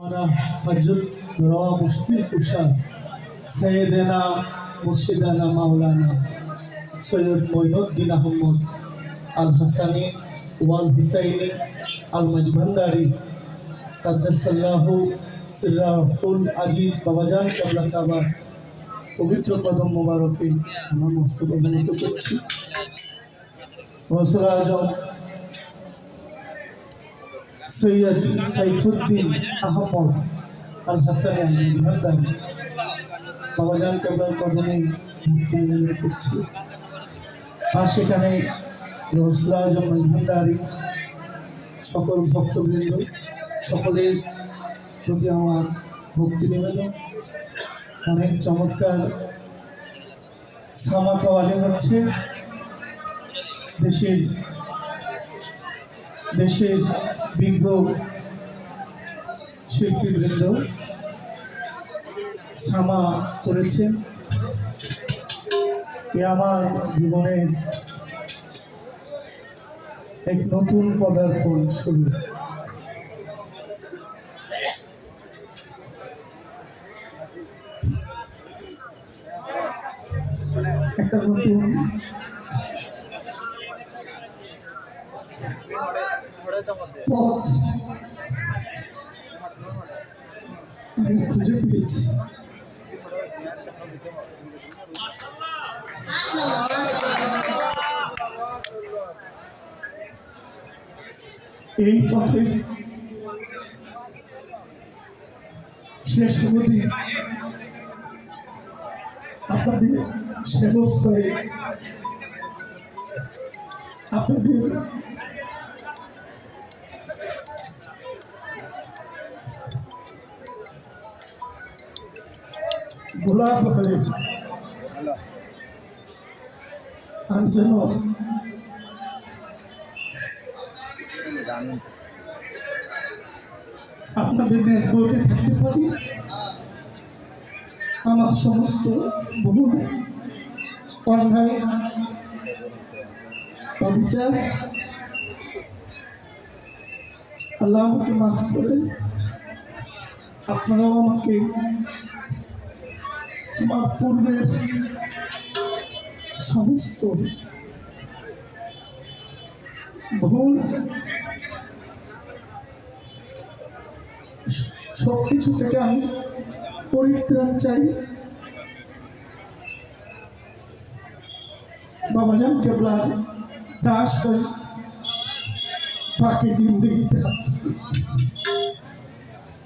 हमारा हजरत रवा मुश्किल कुशा सैयदना मुर्शिदाना मौलाना सैयद मोइनुद्दीन अहमद अल हसनी वाल हुसैनी अल मजबंदारी कद्दसल्लाहु सिर्राहुल अजीज बाबाजान कबला काबा पवित्र कदम मुबारके আমরা মস্তক অবনত করছি। গৌসুল আজম সৈয়দ সাইফুদ্দিন আহমদ আল হাসানি আল মজবন্দারি বাবাজান কবলার কদমে মুক্তি নিবেদন করছি। আর সেখানে গৌসুল আজম মজবন্দারি সকল ভক্তবৃন্দ সকলের প্রতি আমার ভক্তি নিবেদন। অনেক চমৎকার সামা কাওয়ালি হচ্ছে। দেশের বিজ্ঞ শিল্পীবৃন্দ সামা করেছেন। এ আমার জীবনের এক নতুন পদার্পণ শুরু। একটা নতুন পথ আমি খুঁজে পেয়েছি। এই পথে শেষ অবধি আপনাদের সেবক হয়ে আপনাদের গোলাপ হয়ে আমি যেন আপনাদের নেসবতে থাকতে পারি। আমার সমস্ত ভুল অন্যায় অবিচার আল্লাহ আমাকে মাফ করে আপনারাও আমাকে আমার পূর্বের সমস্ত ভুল সবকিছু থেকে আমি পরিত্রাণ চাই। বাবাজান কেবলার দাস হয়ে বাকি জিন্দগিটা